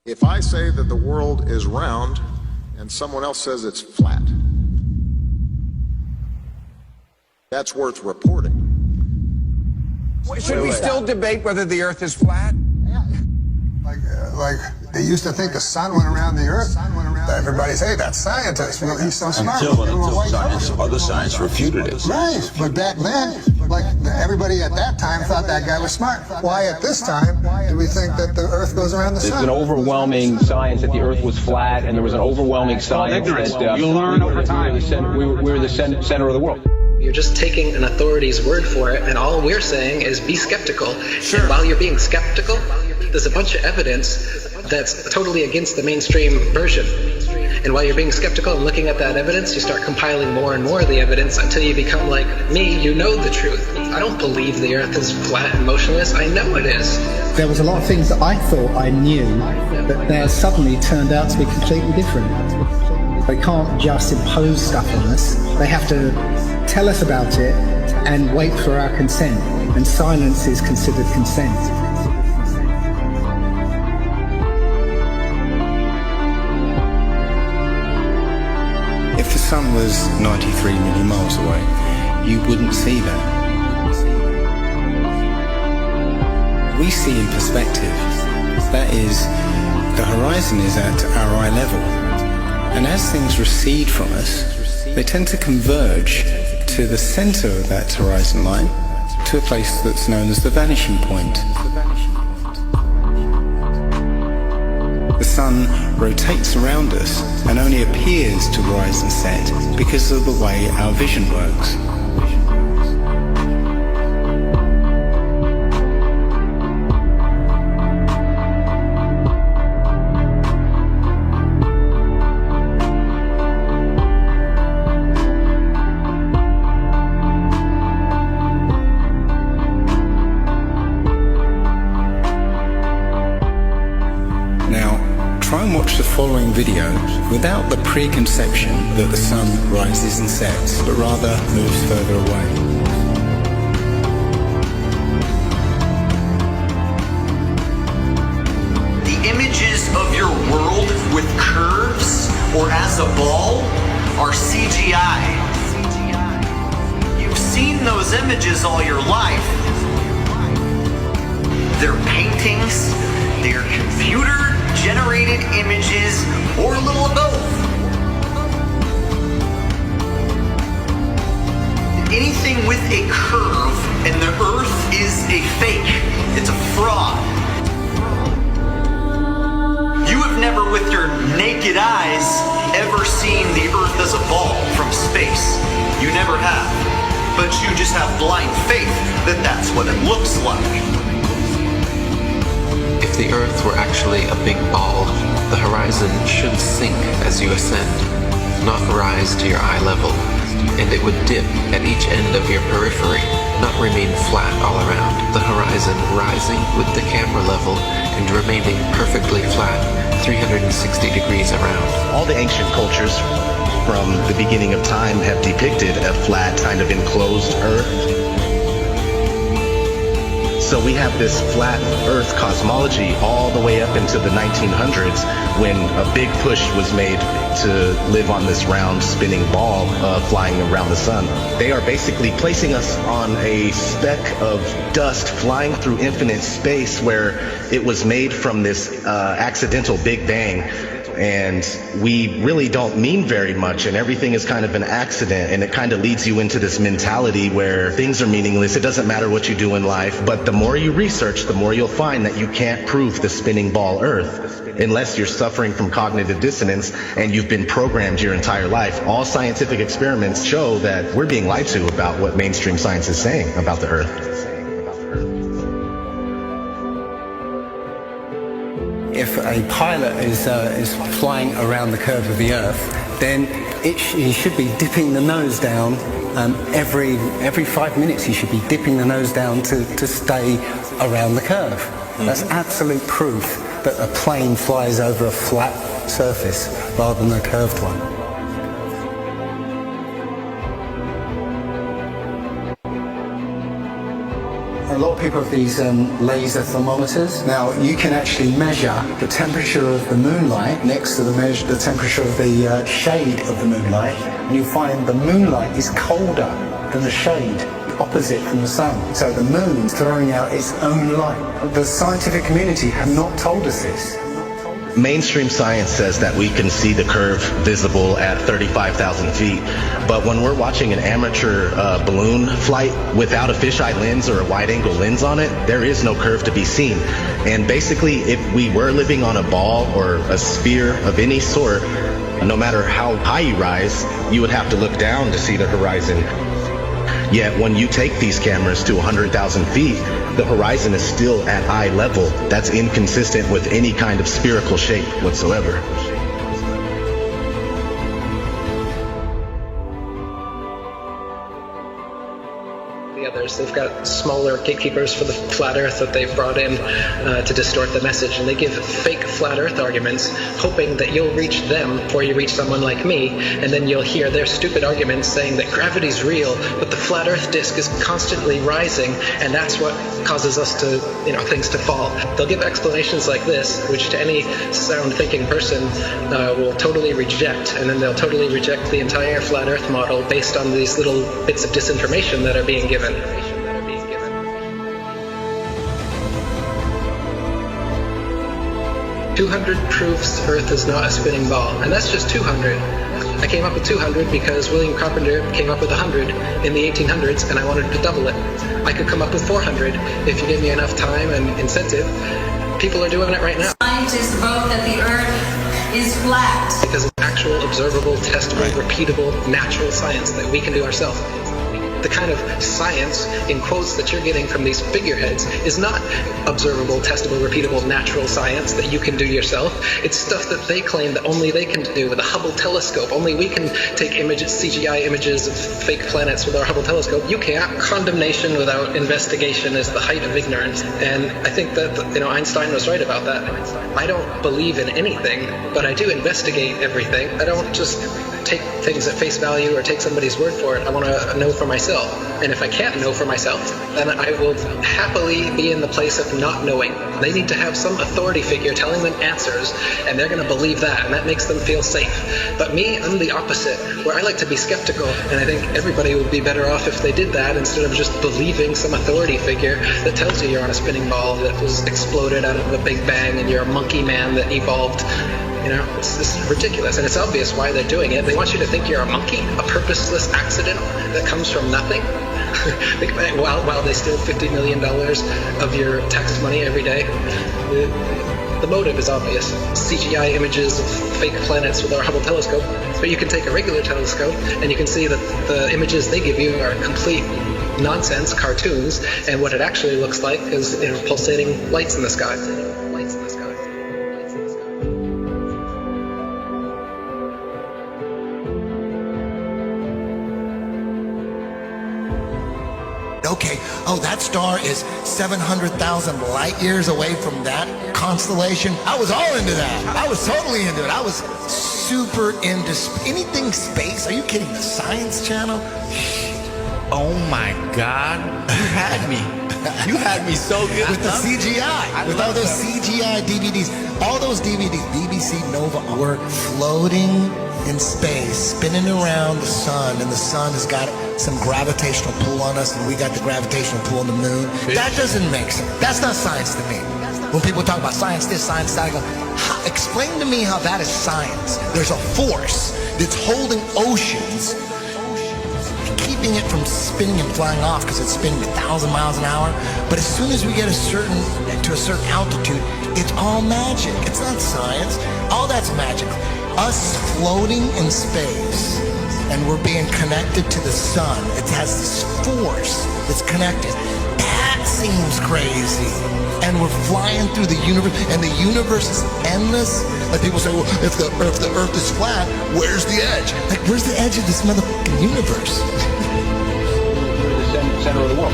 If I say that the world is round and someone else says it's flat, that's worth reporting. Should we still debate whether the Earth is flat? Like they used to think the sun went around the earth. Everybody's, hey, that's scientists. Well, he's so smart. Until other science refuted it. Right, but back then, like everybody at that time thought that guy was smart. Why at this time do we think that the earth goes around the sun? There's an overwhelming science that the earth was flat, and there was an overwhelming science that You'll learn over time. we were the center of the world. You're just taking an authority's word for it, and all we're saying is be skeptical. Sure. And while you're being skeptical, there's a bunch of evidence that's totally against the mainstream version. And while you're being skeptical and looking at that evidence, you start compiling more and more of the evidence until you become like me, you know the truth. I don't believe the earth is flat and motionless. I know it is. There was a lot of things that I thought I knew that now suddenly turned out to be completely different. They can't just impose stuff on us. They have to tell us about it and wait for our consent. And silence is considered consent. If the sun was 93 million miles away, you wouldn't see that. We see in perspective. That is, the horizon is at our eye level. And as things recede from us, they tend to converge to the center of that horizon line, to a place that's known as the vanishing point. The sun rotates around us and only appears to rise and set because of the way our vision works. Try and watch the following video without the preconception that the sun rises and sets, but rather moves further away. The images of your world with curves or as a ball are CGI. You've seen those images all your life. They're paintings, they're computer-generated images, or a little of both. Anything with a curve and the Earth is a fake. It's a fraud. You have never, with your naked eyes, ever seen the Earth as a ball from space. You never have. But you just have blind faith that that's what it looks like. If the Earth were actually a big ball, the horizon should sink as you ascend, not rise to your eye level, and it would dip at each end of your periphery, not remain flat all around, the horizon rising with the camera level and remaining perfectly flat, 360 degrees around. All the ancient cultures from the beginning of time have depicted a flat, kind of enclosed Earth. So we have this flat Earth cosmology all the way up into the 1900s when a big push was made to live on this round spinning ball flying around the sun. They are basically placing us on a speck of dust flying through infinite space where it was made from this accidental Big Bang. And we really don't mean very much, and everything is kind of an accident, and it kind of leads you into this mentality where things are meaningless. It doesn't matter what you do in life, but the more you research, the more you'll find that you can't prove the spinning ball Earth unless you're suffering from cognitive dissonance and you've been programmed your entire life. All scientific experiments show that we're being lied to about what mainstream science is saying about the Earth. If a pilot is flying around the curve of the Earth, then he should be dipping the nose down every 5 minutes. He should be dipping the nose down to stay around the curve. That's absolute proof that a plane flies over a flat surface rather than a curved one. a lot of people have these laser thermometers. Now, you can actually measure the temperature of the moonlight next to the temperature of the shade of the moonlight, and you find the moonlight is colder than the shade opposite from the sun. So the moon's throwing out its own light. The scientific community have not told us this. Mainstream science says that we can see the curve visible at 35,000 feet, but when we're watching an amateur balloon flight without a fisheye lens or a wide-angle lens on it, there is no curve to be seen. And basically, if we were living on a ball or a sphere of any sort, no matter how high you rise, you would have to look down to see the horizon. Yet when you take these cameras to 100,000 feet, the horizon is still at eye level. That's inconsistent with any kind of spherical shape whatsoever. The others, they've got smaller gatekeepers for the flat earth that they've brought in to distort the message, and they give fake flat earth arguments hoping that you'll reach them before you reach someone like me, and then you'll hear their stupid arguments saying that gravity's real, but the flat earth disk is constantly rising, and that's what causes us to, things to fall. They'll give explanations like this, which to any sound thinking person will totally reject, and then they'll totally reject the entire flat earth model based on these little bits of disinformation that are being given. 200 proofs Earth is not a spinning ball, and that's just 200. I came up with 200 because William Carpenter came up with 100 in the 1800s, and I wanted to double it. I could come up with 400 if you give me enough time and incentive. People are doing it right now. Scientists vote that the Earth is flat. Because of actual, observable, testable, repeatable, natural science that we can do ourselves. The kind of science, in quotes, that you're getting from these figureheads is not observable, testable, repeatable, natural science that you can do yourself. It's stuff that they claim that only they can do with a Hubble telescope. Only we can take images, CGI images of fake planets with our Hubble telescope. You can't. Condemnation without investigation is the height of ignorance. And I think that, Einstein was right about that. I don't believe in anything, but I do investigate everything. I don't just take things at face value or take somebody's word for it. I want to know for myself. And if I can't know for myself, then I will happily be in the place of not knowing. They need to have some authority figure telling them answers, and they're going to believe that, and that makes them feel safe. But me, I'm the opposite, where I like to be skeptical, and I think everybody would be better off if they did that instead of just believing some authority figure that tells you you're on a spinning ball that was exploded out of a big bang and you're a monkey man that evolved. It's ridiculous, and it's obvious why they're doing it. They want you to think you're a monkey, a purposeless accident that comes from nothing, while they steal $50 million of your tax money every day. The motive is obvious. CGI images of fake planets with our Hubble telescope, but you can take a regular telescope and you can see that the images they give you are complete nonsense, cartoons, and what it actually looks like is pulsating lights in the sky. Okay, that star is 700,000 light years away from that constellation. I was all into that. I was totally into it. I was super into anything space. Are you kidding? The Science Channel? Oh my God, you had me. You had me so good. With the CGI, with all those CGI DVDs. All those DVDs, BBC Nova, were floating in space, spinning around the sun, and the sun has got some gravitational pull on us, and we got the gravitational pull on the moon. That doesn't make sense. That's not science to me. When people talk about science this, science that, I go, explain to me how that is science. There's a force that's holding oceans, keeping it from spinning and flying off because it's spinning 1,000 miles an hour. But as soon as we get to a certain altitude, it's all magic. It's not science. All that's magic. Us floating in space, and we're being connected to the sun. It has this force that's connected. That seems crazy. And we're flying through the universe, and the universe is endless. Like people say, well, if the Earth is flat, where's the edge? Like, where's the edge of this motherfucking universe? We're the center of the world.